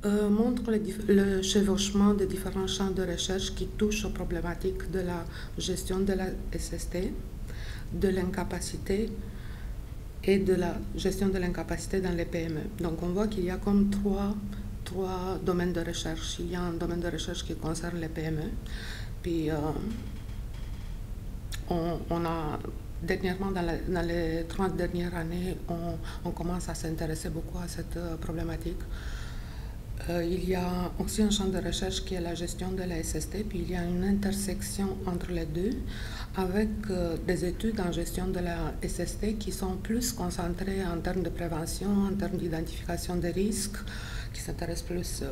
Montre le chevauchement de différents champs de recherche qui touchent aux problématiques de la gestion de la SST, de l'incapacité et de la gestion de l'incapacité dans les PME. Donc on voit qu'il y a comme trois domaines de recherche. Il y a un domaine de recherche qui concerne les PME, puis on a dernièrement, dans les 30 dernières années, on commence à s'intéresser beaucoup à cette problématique. Il y a aussi un champ de recherche qui est la gestion de la SST, puis il y a une intersection entre les deux avec des études en gestion de la SST qui sont plus concentrées en termes de prévention, en termes d'identification des risques, qui s'intéressent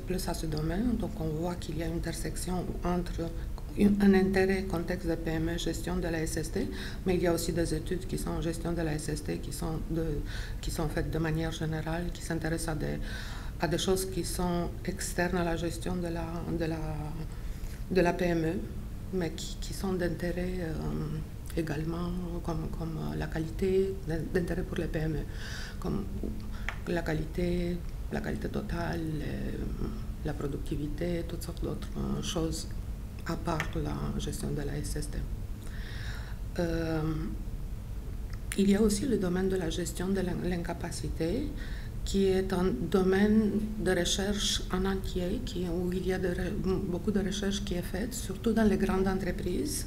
plus à ce domaine. Donc on voit qu'il y a une intersection entre un intérêt contexte de PME, gestion de la SST, mais il y a aussi des études qui sont en gestion de la SST qui sont faites de manière générale, qui s'intéressent à des choses qui sont externes à la gestion de la PME, mais qui sont d'intérêt également, comme la qualité, d'intérêt pour les PME, comme la qualité totale, la productivité, toutes sortes d'autres choses à part la gestion de la SST. Il y a aussi le domaine de la gestion de l'incapacité, qui est un domaine de recherche en entier, où il y a beaucoup de recherche qui est faite, surtout dans les grandes entreprises,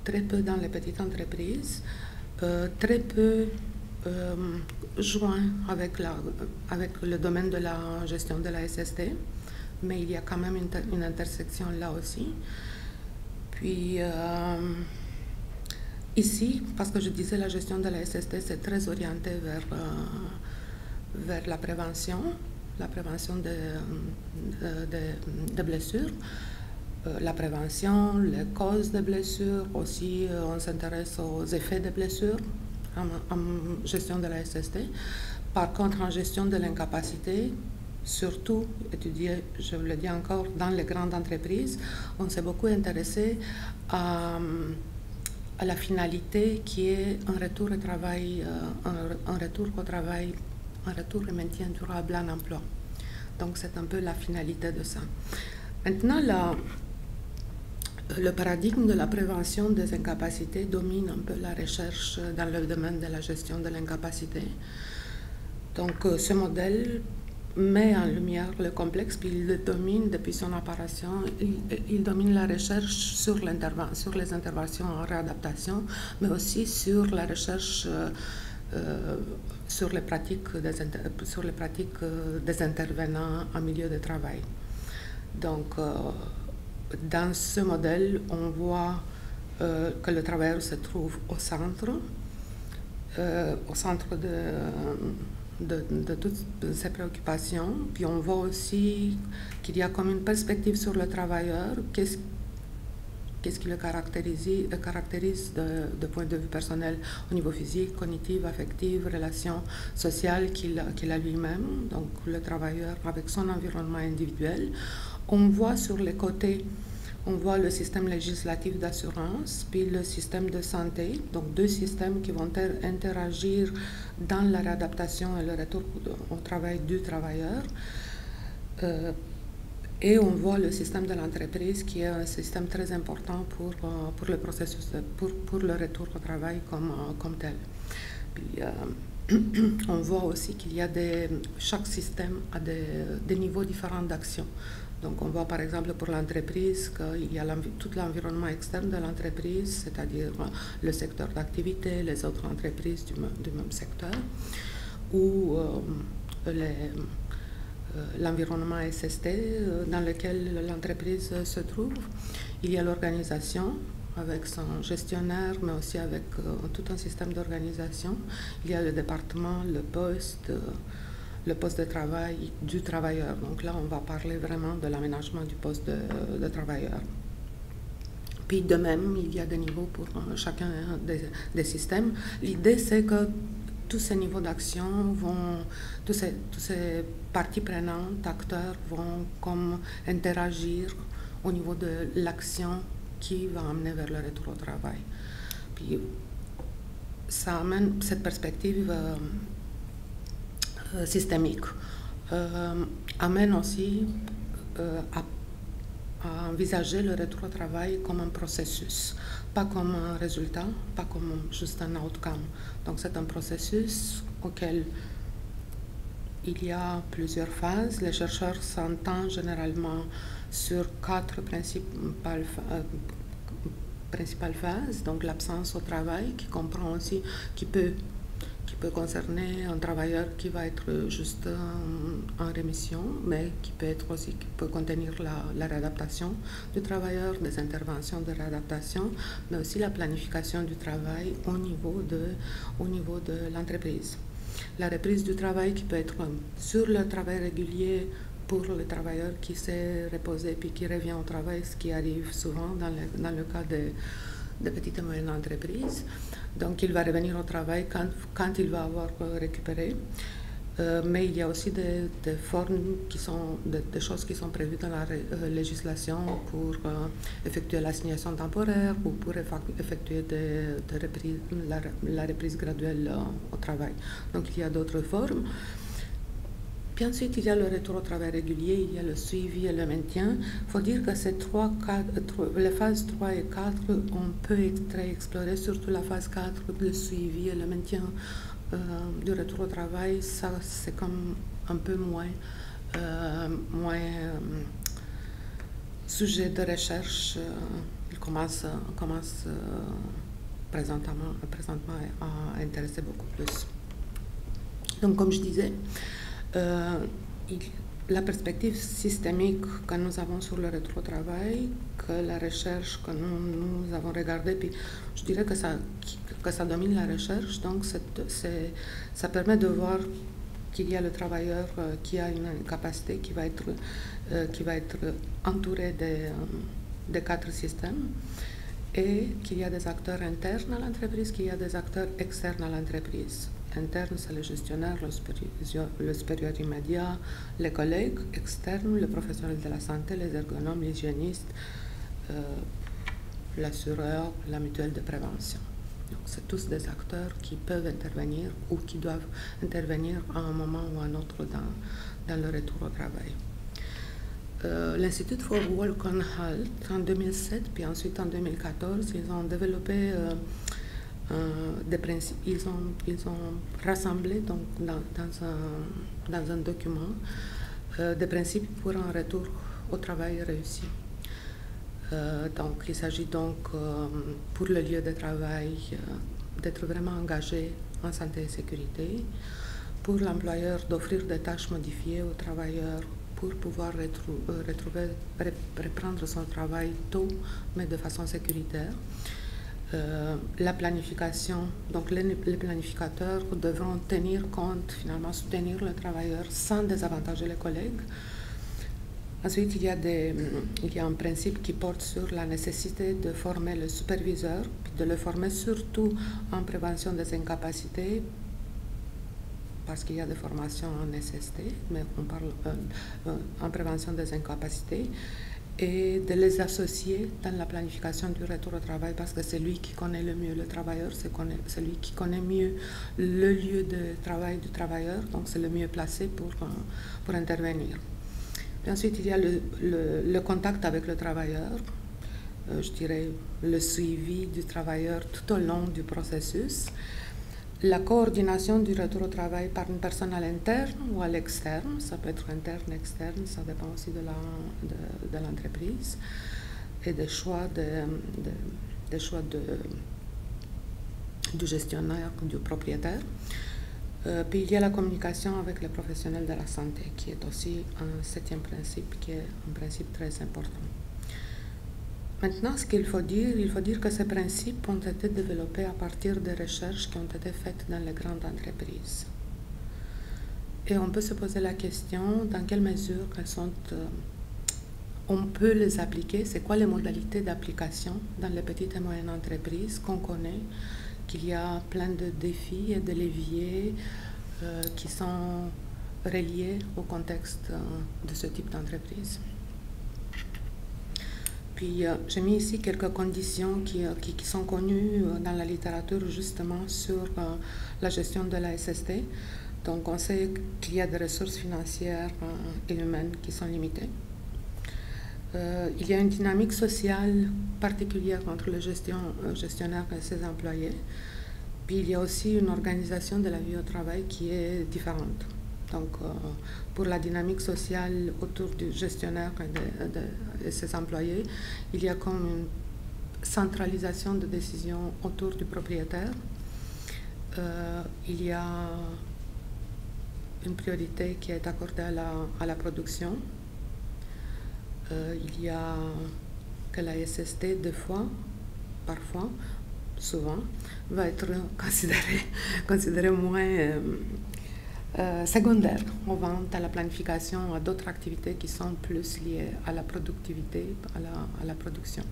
très peu dans les petites entreprises, très peu joint avec le domaine de la gestion de la SST, mais il y a quand même une intersection là aussi. Puis ici, parce que je disais la gestion de la SST, c'est très orienté vers la prévention de blessures, la prévention, les causes de blessures, aussi on s'intéresse aux effets de blessures en gestion de la SST. Par contre, en gestion de l'incapacité, surtout étudié, je vous le dis encore, dans les grandes entreprises, on s'est beaucoup intéressé à la finalité qui est un retour au travail, un retour et maintien durable en emploi. Donc c'est un peu la finalité de ça. Maintenant, le paradigme de la prévention des incapacités domine un peu la recherche dans le domaine de la gestion de l'incapacité. Donc ce modèle met en lumière le complexe, puis il le domine depuis son apparition. Il domine la recherche sur les interventions en réadaptation, mais aussi sur la recherche sur les pratiques des intervenants en milieu de travail. Donc, dans ce modèle, on voit que le travailleur se trouve au centre de toutes ses préoccupations. Puis on voit aussi qu'il y a comme une perspective sur le travailleur, qu'est-ce qui le caractérise de point de vue personnel au niveau physique, cognitif, affectif, relations sociales qu'il a lui-même, donc le travailleur avec son environnement individuel. On voit sur les côtés, on voit le système législatif d'assurance, puis le système de santé, donc deux systèmes qui vont interagir dans la réadaptation et le retour au travail du travailleur. Et on voit le système de l'entreprise qui est un système très important pour le processus, pour le retour au travail comme tel. Puis, on voit aussi qu'il y a chaque système a des niveaux différents d'action. Donc on voit par exemple pour l'entreprise qu'il y a tout l'environnement externe de l'entreprise, c'est-à-dire le secteur d'activité, les autres entreprises du même secteur, ou l'environnement SST dans lequel l'entreprise se trouve. Il y a l'organisation avec son gestionnaire, mais aussi avec tout un système d'organisation. Il y a le département, le poste de travail du travailleur. Donc là, on va parler vraiment de l'aménagement du poste de travailleur. Puis de même, il y a des niveaux pour chacun des systèmes. L'idée, c'est que tous ces niveaux d'action tous ces parties prenantes, acteurs vont comme interagir au niveau de l'action qui va amener vers le retour au travail. Puis ça amène cette perspective systémique. amène aussi à envisager le retour au travail comme un processus, pas comme un résultat, pas comme juste un outcome. Donc c'est un processus auquel il y a plusieurs phases. Les chercheurs s'entendent généralement sur 4 principales phases. Donc l'absence au travail qui comprend aussi, qui peut concerner un travailleur qui va être juste en rémission, mais qui peut contenir la réadaptation du travailleur, des interventions de réadaptation, mais aussi la planification du travail au niveau de l'entreprise. La reprise du travail qui peut être sur le travail régulier pour le travailleur qui s'est reposé puis qui revient au travail, ce qui arrive souvent dans le cas de petites et moyennes entreprises. Donc il va revenir au travail quand il va avoir récupéré. Mais il y a aussi des formes des choses qui sont prévues dans la législation pour effectuer l'assignation temporaire ou pour effectuer la reprise graduelle au travail. Donc il y a d'autres formes. Puis ensuite, il y a le retour au travail régulier, il y a le suivi et le maintien. Il faut dire que ces les phases 3 et 4, on peut explorer, surtout la phase 4, le suivi et le maintien du retour au travail. Ça, c'est comme un peu moins sujet de recherche. Il commence présentement à intéresser beaucoup plus. Donc, comme je disais, la perspective systémique que nous avons sur le retour au travail, que la recherche que nous avons regardée, puis je dirais que ça domine la recherche, donc ça permet de voir qu'il y a le travailleur qui a une capacité qui va être entouré des 4 systèmes, et qu'il y a des acteurs internes à l'entreprise, qu'il y a des acteurs externes à l'entreprise. Interne, c'est le gestionnaire, le supérieur immédiat, les collègues. Externes, les professionnels de la santé, les ergonomes, l'hygiéniste, l'assureur, la mutuelle de prévention. Donc, c'est tous des acteurs qui peuvent intervenir ou qui doivent intervenir à un moment ou à un autre dans le retour au travail. L'Institut for Work and Health, en 2007, puis ensuite en 2014, ils ont développé des principes. Ils ont rassemblé donc, dans un document des principes pour un retour au travail réussi. Donc, il s'agit donc pour le lieu de travail d'être vraiment engagé en santé et sécurité, pour l'employeur d'offrir des tâches modifiées aux travailleurs pour pouvoir reprendre son travail tôt, mais de façon sécuritaire. La planification, donc les planificateurs devront tenir compte, finalement soutenir le travailleur sans désavantager les collègues. Ensuite, il y a un principe qui porte sur la nécessité de former le superviseur, puis de le former surtout en prévention des incapacités, parce qu'il y a des formations en SST, mais on parle en prévention des incapacités, et de les associer dans la planification du retour au travail, parce que c'est lui qui connaît le mieux le travailleur, c'est lui qui connaît mieux le lieu de travail du travailleur, donc c'est le mieux placé pour intervenir. Puis ensuite, il y a le contact avec le travailleur, je dirais le suivi du travailleur tout au long du processus, la coordination du retour au travail par une personne à l'interne ou à l'externe, ça peut être interne, externe, ça dépend aussi de l'entreprise, et des choix du gestionnaire, du propriétaire. Puis il y a la communication avec les professionnels de la santé, qui est aussi un 7e principe, qui est un principe très important. Maintenant, ce qu'il faut dire que ces principes ont été développés à partir des recherches qui ont été faites dans les grandes entreprises. Et on peut se poser la question, dans quelle mesure on peut les appliquer, c'est quoi les modalités d'application dans les petites et moyennes entreprises qu'on connaît, qu'il y a plein de défis et de leviers qui sont reliés au contexte de ce type d'entreprise. Puis j'ai mis ici quelques conditions qui sont connues dans la littérature justement sur la gestion de la SST. Donc on sait qu'il y a des ressources financières et humaines qui sont limitées. Il y a une dynamique sociale particulière entre le gestionnaire et ses employés. Puis il y a aussi une organisation de la vie au travail qui est différente. Donc pour la dynamique sociale autour du gestionnaire et de ses employés, il y a comme une centralisation de décisions autour du propriétaire. Il y a une priorité qui est accordée à la production. Il y a que la SST, parfois, souvent, va être considérée moins secondaire aux ventes, à la planification, à d'autres activités qui sont plus liées à la productivité, à la production.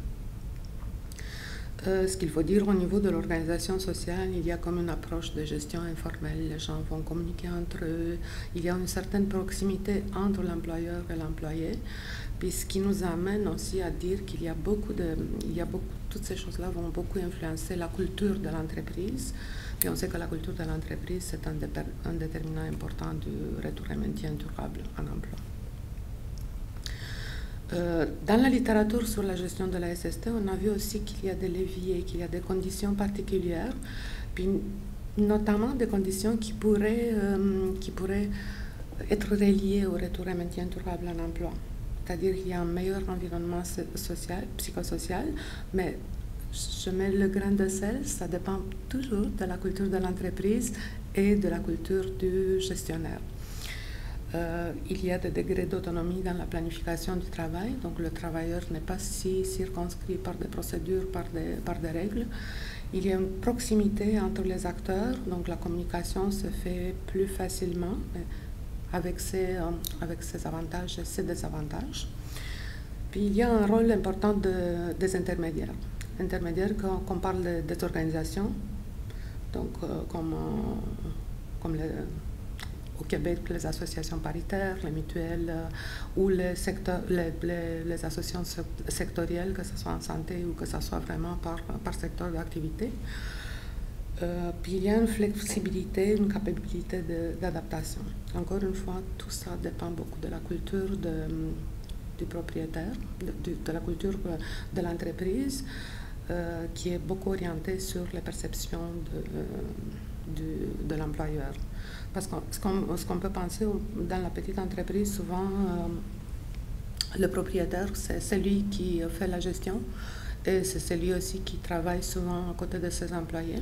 Ce qu'il faut dire au niveau de l'organisation sociale, il y a comme une approche de gestion informelle, les gens vont communiquer entre eux, il y a une certaine proximité entre l'employeur et l'employé, puis ce qui nous amène aussi à dire qu'il y a toutes ces choses-là vont beaucoup influencer la culture de l'entreprise, puis on sait que la culture de l'entreprise c'est un déterminant important du retour et maintien durable en emploi. Dans la littérature sur la gestion de la SST, on a vu aussi qu'il y a des leviers, qu'il y a des conditions particulières, puis notamment des conditions qui pourraient être reliées au retour et maintien durable en emploi. C'est-à-dire qu'il y a un meilleur environnement psychosocial, mais je mets le grain de sel, ça dépend toujours de la culture de l'entreprise et de la culture du gestionnaire. Il y a des degrés d'autonomie dans la planification du travail, donc le travailleur n'est pas si circonscrit par des procédures, par des règles. Il y a une proximité entre les acteurs, donc la communication se fait plus facilement avec ses avantages et ses désavantages. Puis il y a un rôle important des intermédiaires. Intermédiaires, quand on parle des organisations, donc comme au Québec, les associations paritaires, les mutuelles ou les associations sectorielles, que ce soit en santé ou que ce soit vraiment par secteur d'activité. Puis il y a une flexibilité, une capacité d'adaptation. Encore une fois, tout ça dépend beaucoup de la culture du propriétaire, de la culture de l'entreprise, qui est beaucoup orientée sur les perceptions de l'employeur. Parce que ce qu'on peut penser dans la petite entreprise, souvent, le propriétaire, c'est celui qui fait la gestion et c'est celui aussi qui travaille souvent à côté de ses employés.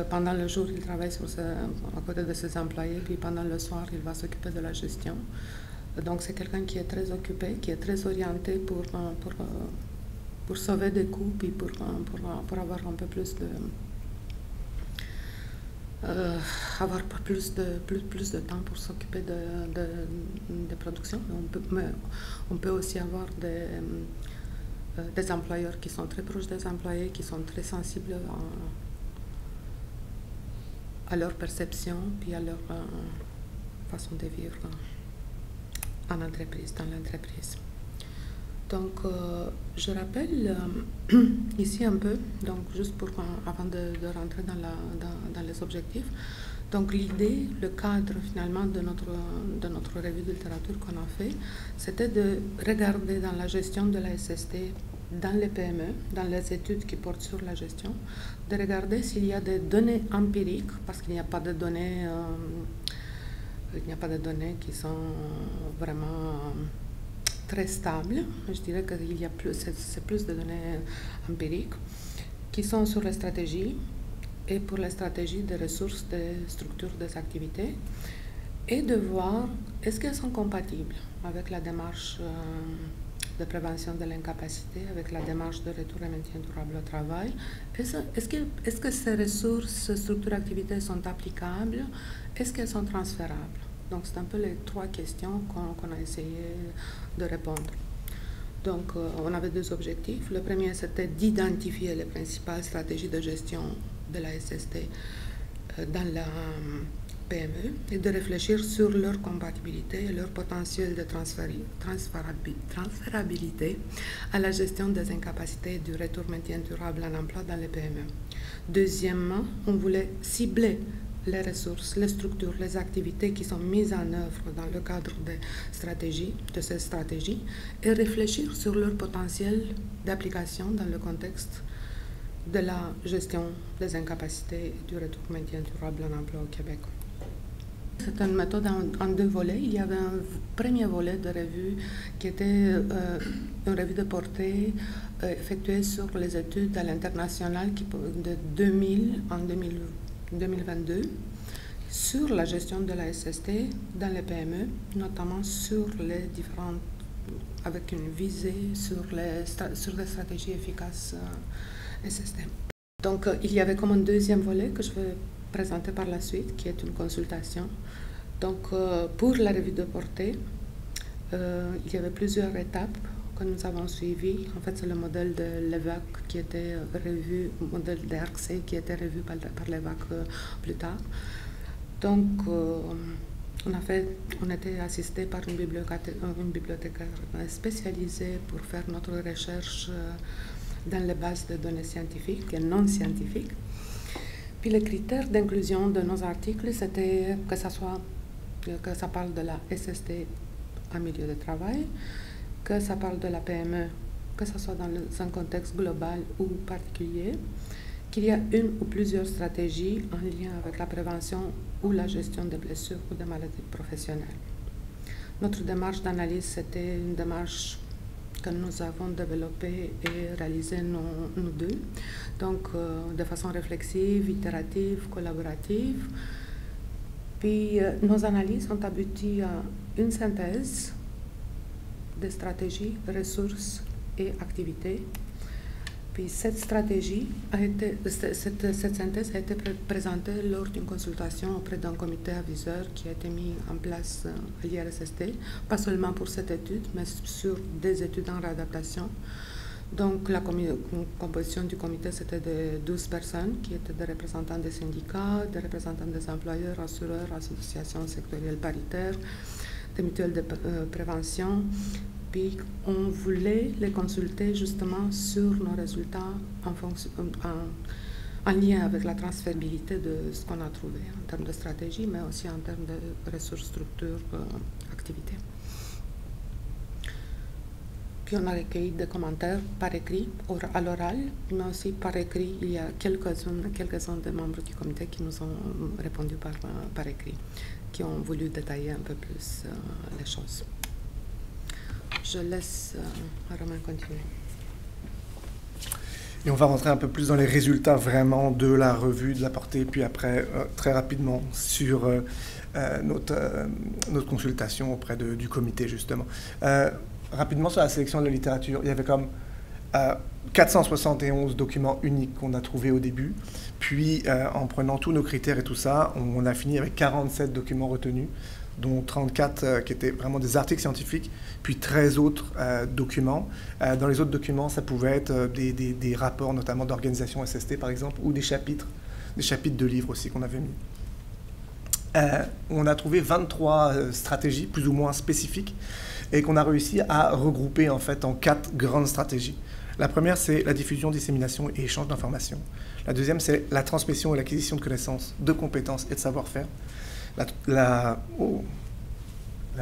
Pendant le jour, il travaille à côté de ses employés, puis pendant le soir, il va s'occuper de la gestion. Donc, c'est quelqu'un qui est très occupé, qui est très orienté pour sauver des coûts, puis pour avoir un peu plus de... avoir plus de temps pour s'occuper de production. On peut aussi avoir des employeurs qui sont très proches des employés, qui sont très sensibles à leur perception puis à leur façon de vivre en entreprise, dans l'entreprise. Donc, je rappelle ici un peu, donc juste avant de rentrer dans les objectifs. Donc, l'idée, le cadre finalement de notre revue de littérature qu'on a fait, c'était de regarder dans la gestion de la SST, dans les PME, dans les études qui portent sur la gestion, de regarder s'il y a des données empiriques, parce qu'il n'y a pas de données, qui sont vraiment très stables. Je dirais qu'il y a c'est plus de données empiriques qui sont sur les stratégies et pour les stratégies des ressources, des structures, des activités, et de voir est-ce qu'elles sont compatibles avec la démarche de prévention de l'incapacité, avec la démarche de retour et maintien durable au travail. Est-ce que ces ressources, ces structures, activités sont applicables? Est-ce qu'elles sont transférables? Donc, c'est un peu les trois questions qu'on a essayé de répondre. Donc, on avait deux objectifs. Le premier, c'était d'identifier les principales stratégies de gestion de la SST dans la PME et de réfléchir sur leur compatibilité et leur potentiel de transférabilité à la gestion des incapacités et du retour maintien durable en emploi dans les PME. Deuxièmement, on voulait cibler les ressources, les structures, les activités qui sont mises en œuvre dans le cadre de ces stratégies et réfléchir sur leur potentiel d'application dans le contexte de la gestion des incapacités et du retour maintien durable en emploi au Québec. C'est une méthode en deux volets. Il y avait un premier volet de revue qui était une revue de portée effectuée sur les études à l'international de 2000 en 2022 sur la gestion de la SST dans les PME, notamment sur les différentes, avec une visée sur les stratégies efficaces SST. Donc il y avait comme un deuxième volet que je vais présenter par la suite, qui est une consultation. Donc, pour la revue de portée, il y avait plusieurs étapes que nous avons suivies. En fait, c'est le modèle de l'EVAC qui était revu, le modèle d'ERC qui était revu par l'EVAC plus tard. Donc, on était assisté par une bibliothécaire spécialisée pour faire notre recherche dans les bases de données scientifiques et non scientifiques. Puis les critères d'inclusion de nos articles, c'était que ça parle de la SST en milieu de travail, que ça parle de la PME, que ce soit dans un contexte global ou particulier, qu'il y a une ou plusieurs stratégies en lien avec la prévention ou la gestion des blessures ou des maladies professionnelles. Notre démarche d'analyse, c'était une démarche que nous avons développée et réalisée nous deux, donc de façon réflexive, itérative, collaborative. Puis nos analyses ont abouti à une synthèse des stratégies, ressources et activités. Puis cette synthèse a été présentée lors d'une consultation auprès d'un comité aviseur qui a été mis en place à l'IRSST, pas seulement pour cette étude, mais sur des études en réadaptation. Donc la composition du comité, c'était de 12 personnes qui étaient des représentants des syndicats, des représentants des employeurs, assureurs, associations sectorielles paritaires, des mutuelles de prévention. Puis on voulait les consulter justement sur nos résultats en lien avec la transférabilité de ce qu'on a trouvé en termes de stratégie, mais aussi en termes de ressources, structures, activités. Puis on a recueilli des commentaires par écrit, à l'oral, mais aussi par écrit. Il y a quelques-uns des membres du comité qui nous ont répondu par écrit, qui ont voulu détailler un peu plus les choses. Je laisse Romain continuer. Et on va rentrer un peu plus dans les résultats vraiment de la revue, de la portée, puis après, très rapidement, sur notre consultation auprès du comité, justement. Rapidement, sur la sélection de la littérature, il y avait comme 471 documents uniques qu'on a trouvés au début. Puis, en prenant tous nos critères et tout ça, on a fini avec 47 documents retenus, dont 34 qui étaient vraiment des articles scientifiques, puis 13 autres documents. Dans les autres documents, ça pouvait être des rapports, notamment d'organisation SST, par exemple, ou des chapitres de livres aussi qu'on avait mis. On a trouvé 23 stratégies, plus ou moins spécifiques, et qu'on a réussi à regrouper en fait en 4 grandes stratégies. La première, c'est la diffusion, dissémination et échange d'informations. La deuxième, c'est la transmission et l'acquisition de connaissances, de compétences et de savoir-faire. La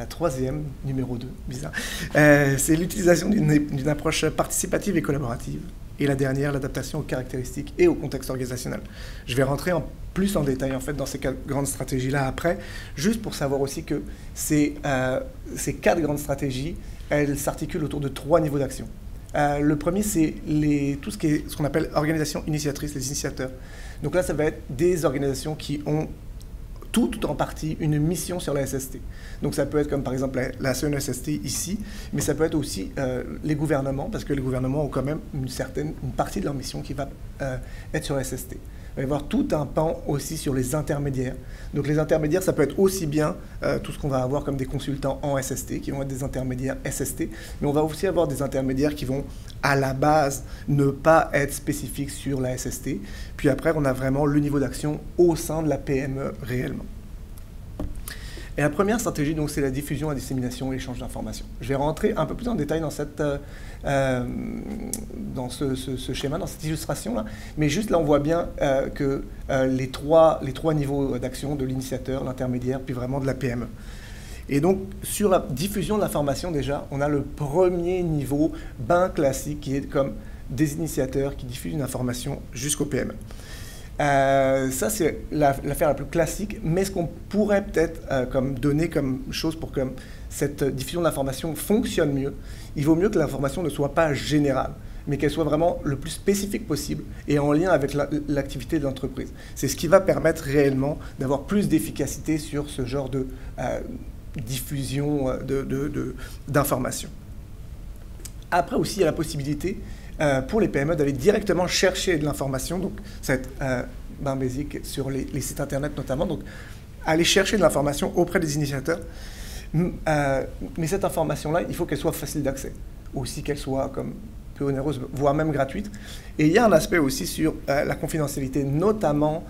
troisième, numéro 2, bizarre, c'est l'utilisation d'une approche participative et collaborative. Et la dernière, l'adaptation aux caractéristiques et au contexte organisationnel. Je vais rentrer plus en détail en fait, dans ces 4 grandes stratégies-là après, juste pour savoir aussi que ces 4 grandes stratégies, elles s'articulent autour de 3 niveaux d'action. Le premier, c'est tout ce qu'on appelle organisation initiatrice, les initiateurs. Donc là, ça va être des organisations qui ont tout en partie une mission sur la SST. Donc ça peut être comme par exemple la CNESST ici, mais ça peut être aussi les gouvernements, parce que les gouvernements ont quand même une partie de leur mission qui va être sur la SST. Il va y avoir tout un pan aussi sur les intermédiaires. Donc les intermédiaires, ça peut être aussi bien tout ce qu'on va avoir comme des consultants en SST, qui vont être des intermédiaires SST, mais on va aussi avoir des intermédiaires qui vont à la base ne pas être spécifiques sur la SST. Puis après, on a vraiment le niveau d'action au sein de la PME réellement. Et la première stratégie, donc, c'est la diffusion, la dissémination et l'échange d'informations. Je vais rentrer un peu plus en détail dans ce schéma, dans cette illustration-là. Mais juste là, on voit bien que les trois niveaux d'action, de l'initiateur, l'intermédiaire, puis vraiment de la PME. Et donc, sur la diffusion de l'information, déjà, on a le premier niveau bien classique qui est comme des initiateurs qui diffusent une information jusqu'au PME. Ça, c'est l'affaire la plus classique, mais ce qu'on pourrait peut-être donner comme chose pour que cette diffusion d'information fonctionne mieux, il vaut mieux que l'information ne soit pas générale, mais qu'elle soit vraiment le plus spécifique possible et en lien avec l'activité de l'entreprise. C'est ce qui va permettre réellement d'avoir plus d'efficacité sur ce genre de diffusion d'informations. Après aussi, il y a la possibilité pour les PME d'aller directement chercher de l'information, donc ça va être ben basique sur les sites internet notamment, donc aller chercher de l'information auprès des initiateurs, mais cette information-là, il faut qu'elle soit facile d'accès, aussi qu'elle soit comme peu onéreuse, voire même gratuite. Et il y a un aspect aussi sur la confidentialité, notamment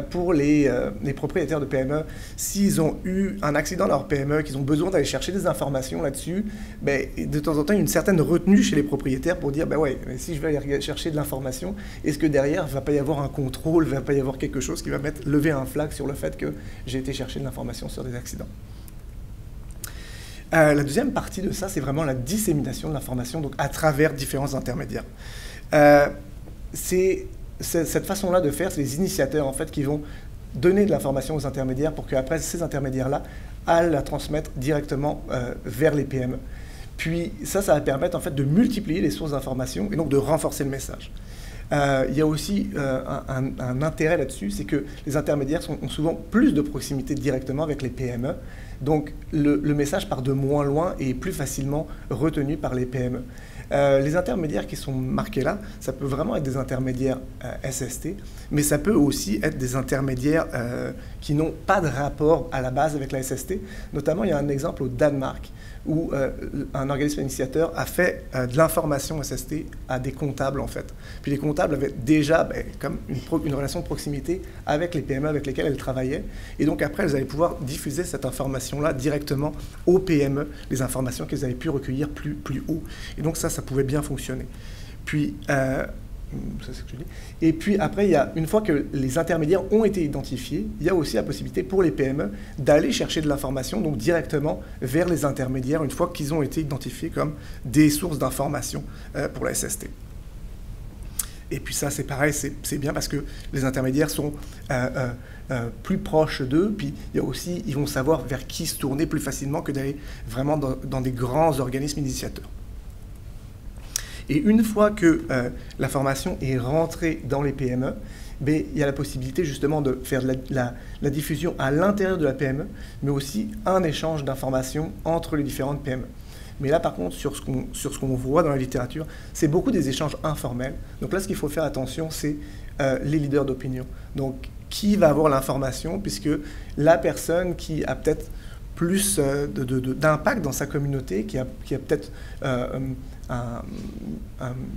pour les propriétaires de PME. S'ils ont eu un accident dans leur PME, qu'ils ont besoin d'aller chercher des informations là-dessus, ben, de temps en temps, il y a une certaine retenue chez les propriétaires pour dire, ben ouais, mais si je vais aller chercher de l'information, est-ce que derrière, il ne va pas y avoir un contrôle, il ne va pas y avoir quelque chose qui va lever un flag sur le fait que j'ai été chercher de l'information sur des accidents. La deuxième partie de ça, c'est vraiment la dissémination de l'information, donc à travers différents intermédiaires. Cette façon-là de faire, c'est les initiateurs en fait qui vont donner de l'information aux intermédiaires pour qu'après ces intermédiaires-là aillent la transmettre directement vers les PME. Puis ça va permettre en fait de multiplier les sources d'information et donc de renforcer le message. Il y a aussi un intérêt là-dessus, c'est que les intermédiaires ont souvent plus de proximité directement avec les PME, donc le message part de moins loin et est plus facilement retenu par les PME. Les intermédiaires qui sont marqués là, ça peut vraiment être des intermédiaires SST, mais ça peut aussi être des intermédiaires qui n'ont pas de rapport à la base avec la SST. Notamment, il y a un exemple au Danemark où un organisme initiateur a fait de l'information SST à des comptables, en fait. Puis les comptables avaient déjà comme une relation de proximité avec les PME avec lesquelles elles travaillaient. Et donc après, elles allaient pouvoir diffuser cette information-là directement aux PME, les informations qu'elles avaient pu recueillir plus haut. Et donc ça pouvait bien fonctionner. Puis... ça, c'est ce que je dis. Et puis après, une fois que les intermédiaires ont été identifiés, il y a aussi la possibilité pour les PME d'aller chercher de l'information, donc directement vers les intermédiaires, une fois qu'ils ont été identifiés comme des sources d'information pour la SST. Et puis ça, c'est pareil, c'est bien parce que les intermédiaires sont plus proches d'eux, puis il y a aussi, ils vont savoir vers qui se tourner plus facilement que d'aller vraiment dans des grands organismes initiateurs. Et une fois que l'information est rentrée dans les PME, il y a la possibilité justement de faire la diffusion à l'intérieur de la PME, mais aussi un échange d'informations entre les différentes PME. Mais là, par contre, sur ce qu'on voit dans la littérature, c'est beaucoup des échanges informels. Donc là, ce qu'il faut faire attention, c'est les leaders d'opinion. Donc, qui va avoir l'information, puisque la personne qui a peut-être plus d'impact dans sa communauté, qui a peut-être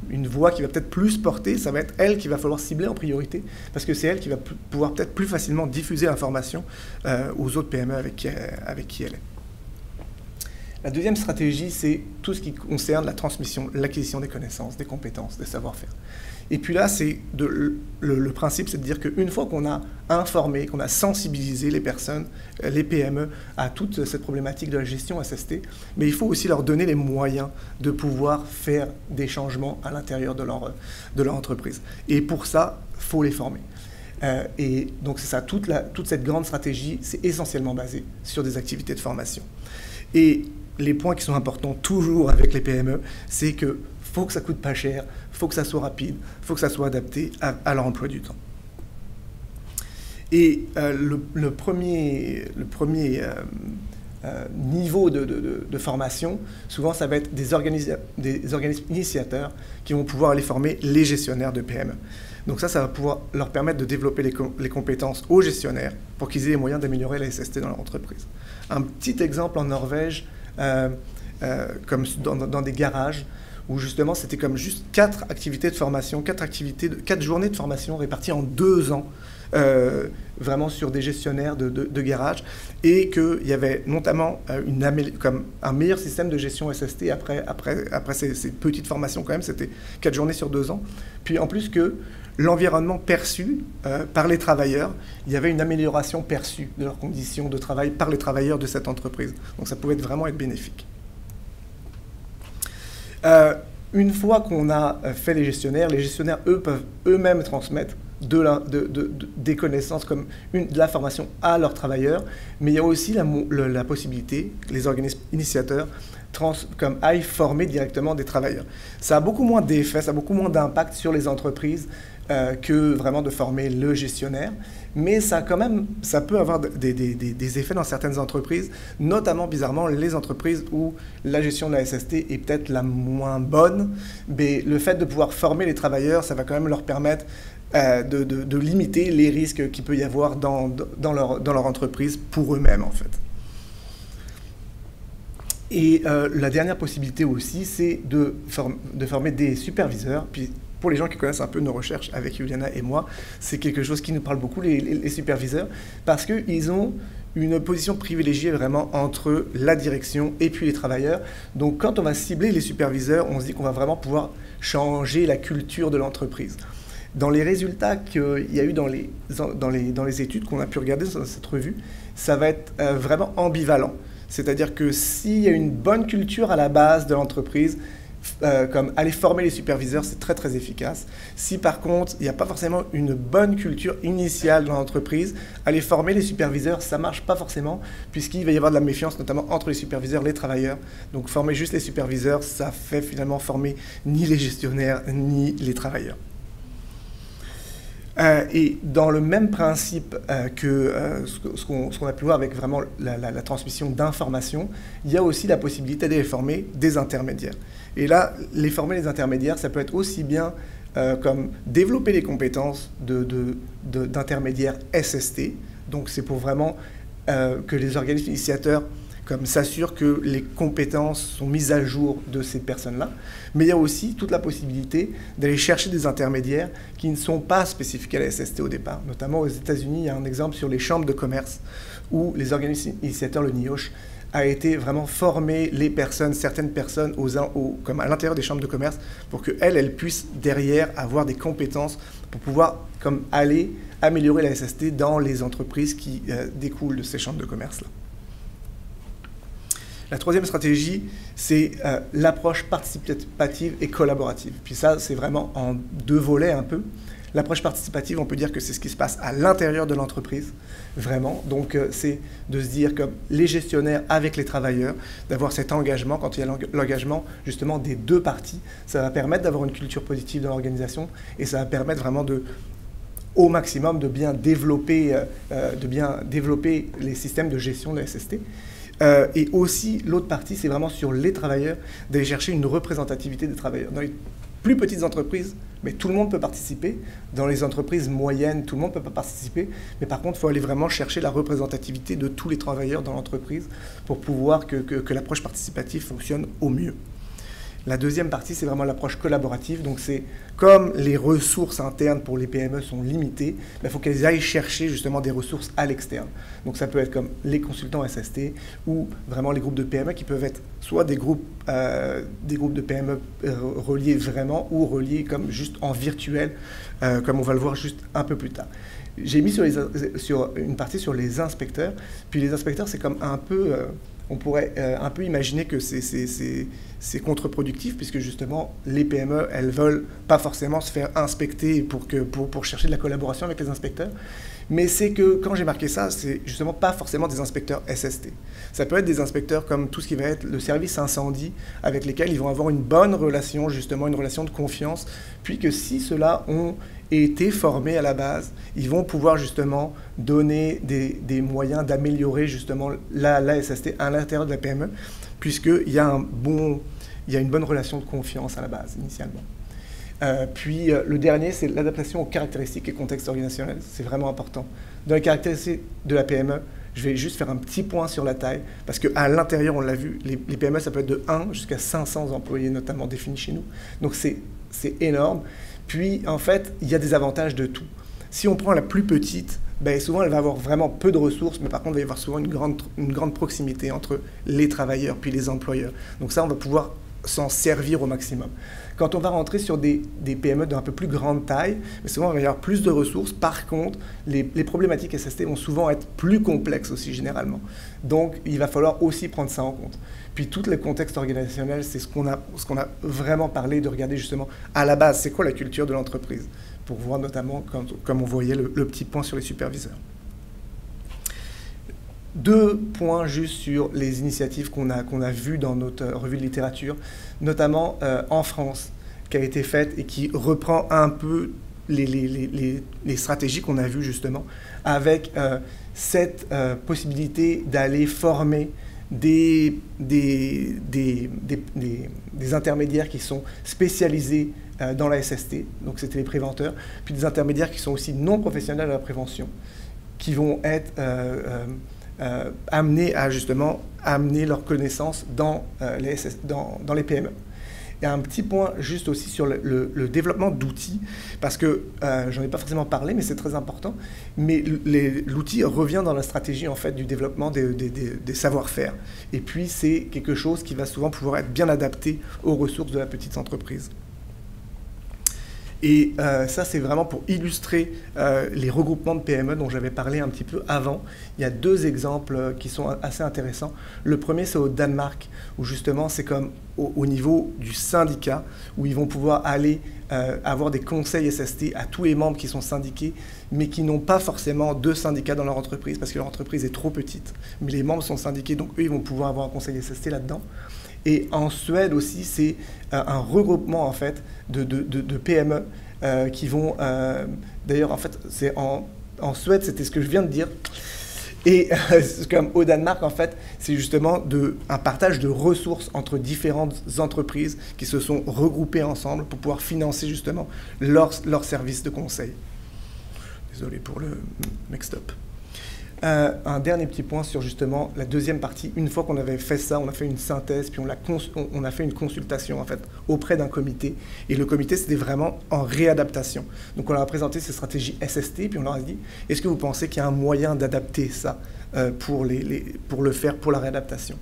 une voix qui va peut-être plus porter, ça va être elle qu'il va falloir cibler en priorité, parce que c'est elle qui va pouvoir peut-être plus facilement diffuser l'information aux autres PME avec qui elle est. La deuxième stratégie, c'est tout ce qui concerne la transmission, l'acquisition des connaissances, des compétences, des savoir-faire. Et puis là, le principe, c'est de dire qu'une fois qu'on a informé, qu'on a sensibilisé les personnes, les PME, à toute cette problématique de la gestion SST, mais il faut aussi leur donner les moyens de pouvoir faire des changements à l'intérieur de leur entreprise. Et pour ça, il faut les former. Et donc c'est ça, toute cette grande stratégie, c'est essentiellement basé sur des activités de formation. Et les points qui sont importants toujours avec les PME, c'est qu'il faut que ça coûte pas cher, il faut que ça soit rapide, il faut que ça soit adapté à leur emploi du temps. Et le premier niveau de formation, souvent ça va être des organismes initiateurs qui vont pouvoir aller former les gestionnaires de PME. Donc ça va pouvoir leur permettre de développer les compétences aux gestionnaires pour qu'ils aient les moyens d'améliorer la SST dans leur entreprise. Un petit exemple en Norvège, comme dans des garages, où justement c'était comme juste 4 activités de formation, 4 journées de formation réparties en 2 ans, vraiment sur des gestionnaires de garage, et qu'il y avait notamment comme un meilleur système de gestion SST après ces petites formations quand même, c'était 4 journées sur 2 ans. Puis en plus que l'environnement perçu par les travailleurs, il y avait une amélioration perçue de leurs conditions de travail par les travailleurs de cette entreprise. Donc ça pouvait vraiment être bénéfique. Une fois qu'on a fait les gestionnaires, eux, peuvent eux-mêmes transmettre des connaissances comme de la formation à leurs travailleurs, mais il y a aussi la possibilité que les organismes initiateurs aillent former directement des travailleurs. Ça a beaucoup moins d'effets, ça a beaucoup moins d'impact sur les entreprises que vraiment de former le gestionnaire, mais ça peut avoir des effets dans certaines entreprises, notamment bizarrement les entreprises où la gestion de la SST est peut-être la moins bonne, mais le fait de pouvoir former les travailleurs, ça va quand même leur permettre de limiter les risques qu'il peut y avoir dans leur entreprise pour eux-mêmes en fait. Et la dernière possibilité aussi, c'est de former des superviseurs. Puis pour les gens qui connaissent un peu nos recherches avec Juliana et moi, c'est quelque chose qui nous parle beaucoup, les superviseurs, parce qu'ils ont une position privilégiée vraiment entre la direction et puis les travailleurs. Donc quand on va cibler les superviseurs, on se dit qu'on va vraiment pouvoir changer la culture de l'entreprise. Dans les résultats qu'il y a eu dans les études qu'on a pu regarder dans cette revue, ça va être vraiment ambivalent. C'est-à-dire que s'il y a une bonne culture à la base de l'entreprise, comme aller former les superviseurs, c'est très très efficace. Si par contre, il n'y a pas forcément une bonne culture initiale dans l'entreprise, aller former les superviseurs, ça ne marche pas forcément, puisqu'il va y avoir de la méfiance, notamment entre les superviseurs et les travailleurs. Donc former juste les superviseurs, ça fait finalement former ni les gestionnaires, ni les travailleurs. Et dans le même principe que ce qu'on a pu voir avec vraiment la transmission d'informations, il y a aussi la possibilité de former des intermédiaires. Et là, les former les intermédiaires, ça peut être aussi bien comme développer les compétences d'intermédiaires SST. Donc c'est pour vraiment que les organismes initiateurs s'assurent que les compétences sont mises à jour de ces personnes-là. Mais il y a aussi toute la possibilité d'aller chercher des intermédiaires qui ne sont pas spécifiques à la SST au départ. Notamment aux États-Unis, il y a un exemple sur les chambres de commerce où les organismes initiateurs, le NIOSH, a été vraiment former certaines personnes comme à l'intérieur des chambres de commerce pour qu'elles puissent derrière avoir des compétences pour pouvoir aller améliorer la SST dans les entreprises qui découlent de ces chambres de commerce-là. La troisième stratégie, c'est l'approche participative et collaborative. Puis ça, c'est vraiment en 2 volets un peu. L'approche participative, on peut dire que c'est ce qui se passe à l'intérieur de l'entreprise, vraiment. Donc, c'est de se dire comme les gestionnaires avec les travailleurs, d'avoir cet engagement. Quand il y a l'engagement, justement, des 2 parties, ça va permettre d'avoir une culture positive dans l'organisation et ça va permettre vraiment au maximum de bien développer les systèmes de gestion de la SST. Et aussi, l'autre partie, c'est vraiment sur les travailleurs, d'aller chercher une représentativité des travailleurs. Dans les plus petites entreprises, mais tout le monde peut participer. Dans les entreprises moyennes, tout le monde ne peut pas participer. Mais par contre, il faut aller vraiment chercher la représentativité de tous les travailleurs dans l'entreprise pour pouvoir que l'approche participative fonctionne au mieux. La deuxième partie, c'est vraiment l'approche collaborative. Donc, c'est comme les ressources internes pour les PME sont limitées, il faut qu'elles aillent chercher justement des ressources à l'externe. Donc, ça peut être comme les consultants SST ou vraiment les groupes de PME qui peuvent être soit des groupes de PME reliés vraiment ou reliés comme juste en virtuel, comme on va le voir juste un peu plus tard. J'ai mis sur une partie sur les inspecteurs. Puis les inspecteurs, c'est comme un peu... on pourrait un peu imaginer que c'est contre-productif, puisque justement, les PME, elles ne veulent pas forcément se faire inspecter pour chercher de la collaboration avec les inspecteurs. Mais c'est que, quand j'ai marqué ça, c'est justement pas forcément des inspecteurs SST. Ça peut être des inspecteurs comme tout ce qui va être le service incendie, avec lesquels ils vont avoir une bonne relation, justement, une relation de confiance, puis que si ceux-là ont été formés à la base, ils vont pouvoir justement donner des moyens d'améliorer justement la SST à l'intérieur de la PME, puisqu'il y a une bonne relation de confiance à la base, initialement. Puis le dernier, c'est l'adaptation aux caractéristiques et contextes organisationnels. C'est vraiment important. Dans les caractéristiques de la PME, Je vais juste faire un petit point sur la taille, parce qu'à l'intérieur, on l'a vu, les PME, ça peut être de 1 jusqu'à 500 employés, notamment définis chez nous. Donc c'est énorme. Puis, en fait, il y a des avantages de tout. Si on prend la plus petite, ben, souvent, elle va avoir vraiment peu de ressources, mais par contre, il va y avoir souvent une grande proximité entre les travailleurs puis les employeurs. Donc ça, on va pouvoir s'en servir au maximum. Quand on va rentrer sur des PME d'un peu plus grande taille, mais souvent, il va y avoir plus de ressources. Par contre, les problématiques SST vont souvent être plus complexes aussi, généralement. Donc, il va falloir aussi prendre ça en compte. Puis, tout le contexte organisationnel, c'est ce qu'on a vraiment parlé, de regarder justement à la base, c'est quoi la culture de l'entreprise, pour voir notamment, comme on voyait, le petit point sur les superviseurs. 2 points juste sur les initiatives qu'on a vues dans notre revue de littérature, notamment en France, qui a été faite et qui reprend un peu les stratégies qu'on a vues justement, avec cette possibilité d'aller former des intermédiaires qui sont spécialisés dans la SST, donc c'était les préventeurs, puis des intermédiaires qui sont aussi non professionnels à la prévention, qui vont être amenés à justement amener leurs connaissances dans les PME. Il y a un petit point juste aussi sur le développement d'outils, parce que j'en ai pas forcément parlé, mais c'est très important. Mais l'outil revient dans la stratégie en fait du développement des savoir-faire. Et puis c'est quelque chose qui va souvent pouvoir être bien adapté aux ressources de la petite entreprise. Et ça, c'est vraiment pour illustrer les regroupements de PME dont j'avais parlé un petit peu avant. Il y a 2 exemples qui sont assez intéressants. Le premier, c'est au Danemark, où justement, c'est comme au niveau du syndicat, où ils vont pouvoir aller avoir des conseils SST à tous les membres qui sont syndiqués, mais qui n'ont pas forcément de syndicat dans leur entreprise, parce que leur entreprise est trop petite. Mais les membres sont syndiqués, donc eux, ils vont pouvoir avoir un conseil SST là-dedans. Et en Suède aussi, c'est un regroupement en fait de PME qui vont... D'ailleurs, en fait, c'est en Suède, c'était ce que je viens de dire. Et comme au Danemark, en fait, c'est justement un partage de ressources entre différentes entreprises qui se sont regroupées ensemble pour pouvoir financer justement leur service de conseil. Désolé pour le mixed-up. Un dernier petit point sur justement la deuxième partie. Une fois qu'on avait fait ça, on a fait une synthèse, puis on a fait une consultation en fait auprès d'un comité. Et le comité, c'était vraiment en réadaptation. Donc on leur a présenté ces stratégies SST, puis on leur a dit, est-ce que vous pensez qu'il y a un moyen d'adapter ça pour le faire pour la réadaptation?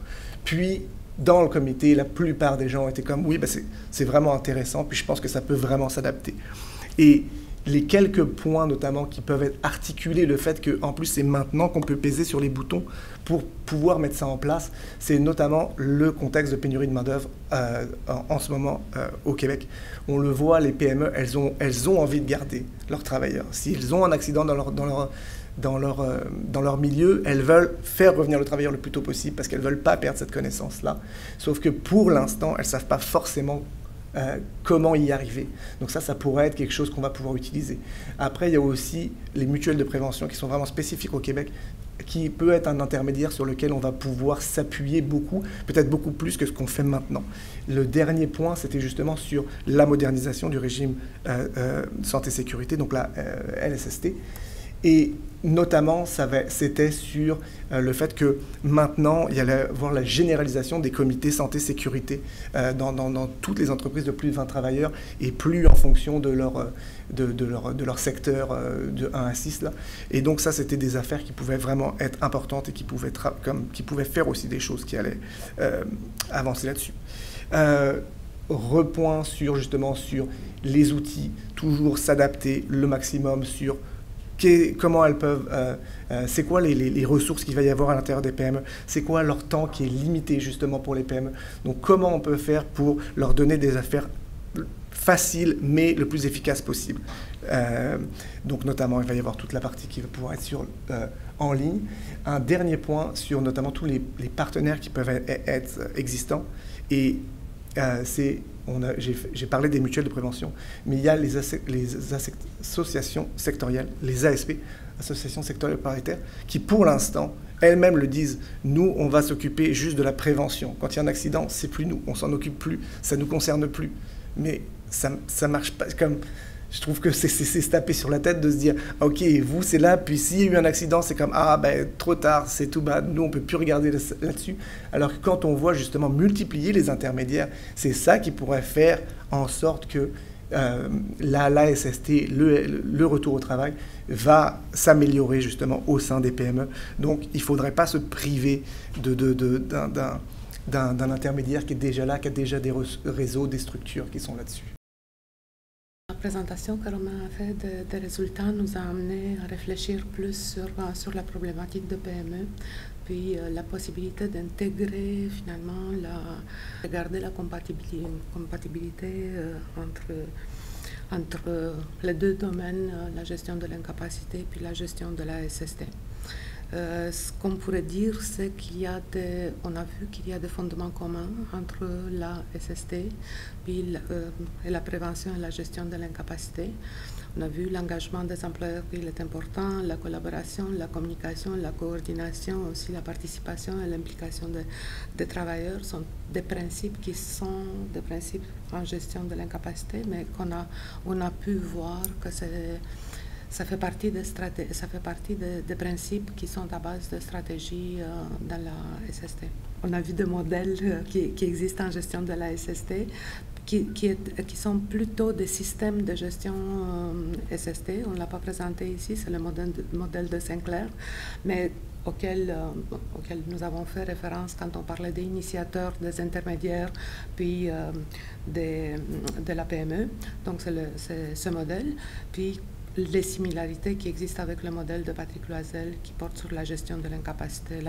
Puis dans le comité, la plupart des gens étaient comme, oui, ben c'est vraiment intéressant, puis je pense que ça peut vraiment s'adapter. Et les quelques points notamment qui peuvent être articulés, le fait qu'en plus c'est maintenant qu'on peut peser sur les boutons pour pouvoir mettre ça en place, c'est notamment le contexte de pénurie de main-d'œuvre en ce moment au Québec. On le voit, les PME, elles ont envie de garder leurs travailleurs. S'ils ont un accident dans leur milieu, elles veulent faire revenir le travailleur le plus tôt possible parce qu'elles ne veulent pas perdre cette connaissance-là. Sauf que pour l'instant, elles ne savent pas forcément comment y arriver. Donc ça pourrait être quelque chose qu'on va pouvoir utiliser. Après, il y a aussi les mutuelles de prévention qui sont vraiment spécifiques au Québec, qui peut être un intermédiaire sur lequel on va pouvoir s'appuyer beaucoup, peut-être beaucoup plus que ce qu'on fait maintenant. Le dernier point, c'était justement sur la modernisation du régime santé-sécurité, donc la LSST. Et notamment, c'était sur le fait que maintenant, il y allait avoir la généralisation des comités santé-sécurité dans toutes les entreprises de plus de 20 travailleurs et plus en fonction de leur secteur de 1 à 6. Là. Et donc ça, c'était des affaires qui pouvaient vraiment être importantes et qui pouvaient faire aussi des choses qui allaient avancer là-dessus. Repoint justement sur les outils, toujours s'adapter le maximum sur comment elles peuvent, c'est quoi les ressources qu'il va y avoir à l'intérieur des PME, c'est quoi leur temps qui est limité justement pour les PME. Donc comment on peut faire pour leur donner des affaires faciles mais le plus efficace possible. Donc notamment, il va y avoir toute la partie qui va pouvoir être en ligne. Un dernier point sur notamment tous les partenaires qui peuvent être existants. Et j'ai parlé des mutuelles de prévention, mais il y a les associations sectorielles, les ASP, associations sectorielles paritaires, qui pour l'instant, elles-mêmes le disent, nous, on va s'occuper juste de la prévention. Quand il y a un accident, c'est plus nous, on s'en occupe plus, ça ne nous concerne plus. Mais ça marche pas comme... Je trouve que c'est se taper sur la tête de se dire, ok, vous c'est là, puis s'il y a eu un accident, c'est comme, ah ben trop tard, c'est tout bas, nous on peut plus regarder là-dessus. Alors que quand on voit justement multiplier les intermédiaires, c'est ça qui pourrait faire en sorte que l'ASST, le retour au travail, va s'améliorer justement au sein des PME. Donc il ne faudrait pas se priver d'un intermédiaire qui est déjà là, qui a déjà des réseaux, des structures qui sont là-dessus. La présentation que Romain a faite des résultats nous a amené à réfléchir plus sur la problématique de PME, puis la possibilité d'intégrer finalement, regarder la compatibilité entre les deux domaines, la gestion de l'incapacité puis la gestion de la SST. Ce qu'on pourrait dire, c'est on a vu qu'il y a des fondements communs entre la SST puis et la prévention et la gestion de l'incapacité. On a vu l'engagement des employeurs, il est important, la collaboration, la communication, la coordination, aussi la participation et l'implication des travailleurs sont des principes qui sont des principes en gestion de l'incapacité, mais on a pu voir que ça fait partie des principes qui sont à base de stratégies dans la SST. On a vu des modèles qui existent en gestion de la SST, qui sont plutôt des systèmes de gestion SST. On ne l'a pas présenté ici, c'est le modèle de Sinclair, mais auquel nous avons fait référence quand on parlait des initiateurs, des intermédiaires, puis de la PME. Donc c'est ce modèle. Puis les similarités qui existent avec le modèle de Patrick Loisel qui porte sur la gestion de l'incapacité,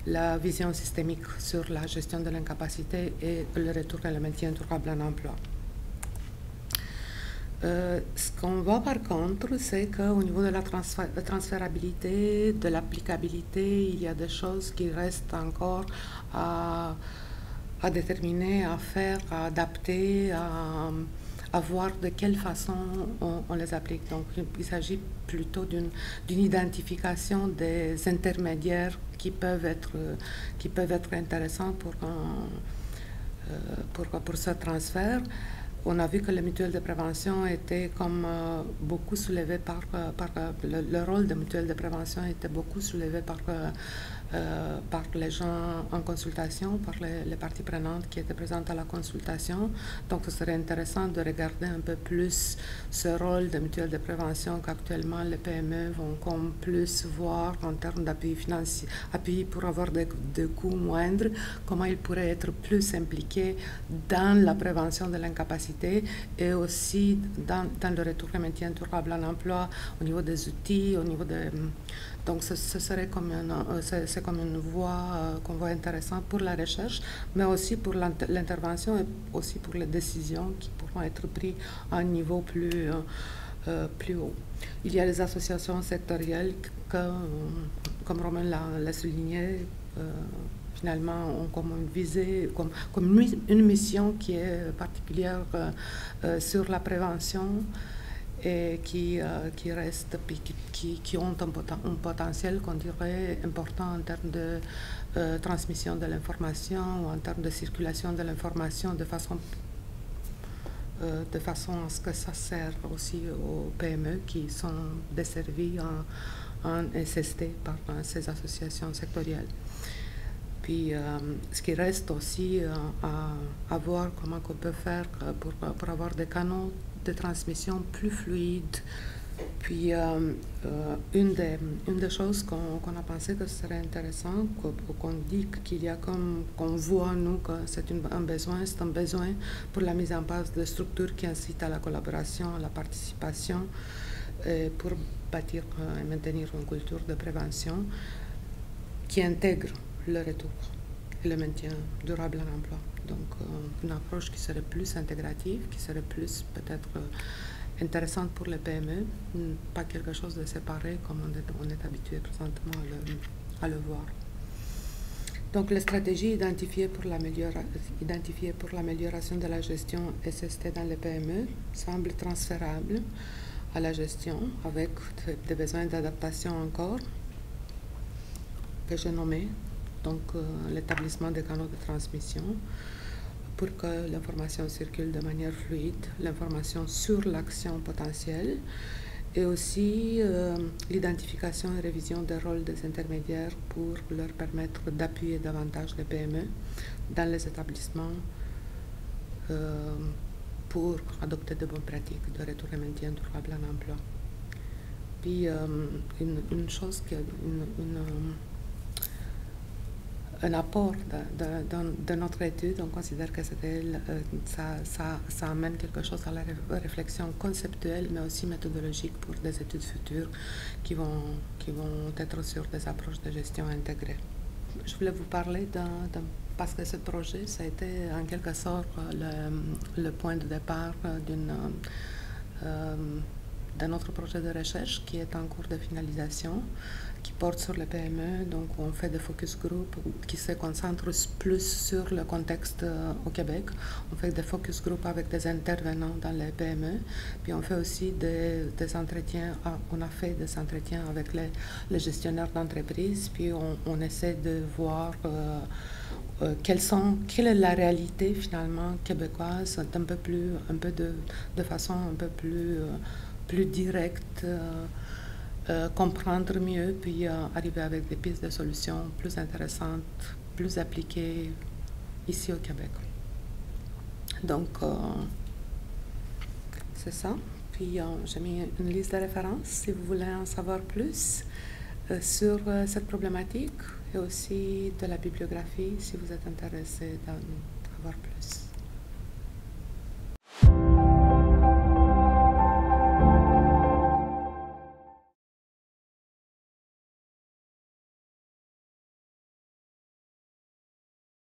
la vision systémique sur la gestion de l'incapacité et le retour et le maintien durable en emploi. Ce qu'on voit par contre, c'est qu'au niveau de la transférabilité, de l'applicabilité, il y a des choses qui restent encore à déterminer, à faire, à adapter, à voir de quelle façon on les applique. Donc, il s'agit plutôt d'une identification des intermédiaires qui peuvent être intéressants pour ce transfert. On a vu que les mutuelles de prévention étaient comme beaucoup soulevées le rôle des mutuelles de prévention était beaucoup soulevé par les gens en consultation, par les parties prenantes qui étaient présentes à la consultation. Donc, ce serait intéressant de regarder un peu plus ce rôle de mutuelle de prévention qu'actuellement les PME vont comme plus voir en termes d'appui financier, appui pour avoir des coûts moindres, comment ils pourraient être plus impliqués dans la prévention de l'incapacité et aussi dans le retour et maintien durable en emploi au niveau des outils, au niveau de... Donc, ce serait comme une voie qu'on voit intéressante pour la recherche, mais aussi pour l'intervention et aussi pour les décisions qui pourront être prises à un niveau plus haut. Il y a les associations sectorielles comme Romain l'a souligné, finalement ont comme une visée, comme une mission qui est particulière sur la prévention et qui restent, qui ont un potentiel qu'on dirait important en termes de transmission de l'information ou en termes de circulation de l'information de façon à ce que ça sert aussi aux PME qui sont desservies en SST par ces associations sectorielles. Puis, ce qui reste aussi à voir comment on peut faire pour avoir des canaux de transmission plus fluides. Puis, une des choses qu'on a pensé que ce serait intéressant, qu'on dit qu'il y a qu'on voit, nous, que c'est un besoin pour la mise en place de structures qui incitent à la collaboration, à la participation, pour bâtir et maintenir une culture de prévention qui intègre le retour et le maintien durable en emploi. Donc, une approche qui serait plus intégrative, qui serait plus peut-être intéressante pour les PME, pas quelque chose de séparé comme on est habitué présentement à le voir. Donc, les stratégies identifiées pour l'amélioration de la gestion SST dans les PME semblent transférables à la gestion avec des besoins d'adaptation encore que j'ai nommés. Donc, l'établissement des canaux de transmission, pour que l'information circule de manière fluide, l'information sur l'action potentielle, et aussi l'identification et révision des rôles des intermédiaires pour leur permettre d'appuyer davantage les PME dans les établissements pour adopter de bonnes pratiques de retour et maintien durable en emploi. Puis une chose, un apport de notre étude, on considère que ça amène quelque chose à la réflexion conceptuelle, mais aussi méthodologique pour des études futures qui vont être sur des approches de gestion intégrée. Je voulais vous parler parce que ce projet, ça a été en quelque sorte le point de départ d'un autre projet de recherche qui est en cours de finalisation, qui porte sur les PME. Donc, on fait des focus group qui se concentrent plus sur le contexte au Québec. On fait des focus group avec des intervenants dans les PME. Puis, on fait aussi des entretiens. On a fait des entretiens avec les gestionnaires d'entreprise. Puis, on essaie de voir quelle est la réalité finalement québécoise, de façon un peu plus directe, comprendre mieux, puis arriver avec des pistes de solutions plus intéressantes, plus appliquées ici au Québec. Donc, c'est ça. Puis, j'ai mis une liste de références si vous voulez en savoir plus sur cette problématique, et aussi de la bibliographie si vous êtes intéressé d'en savoir plus.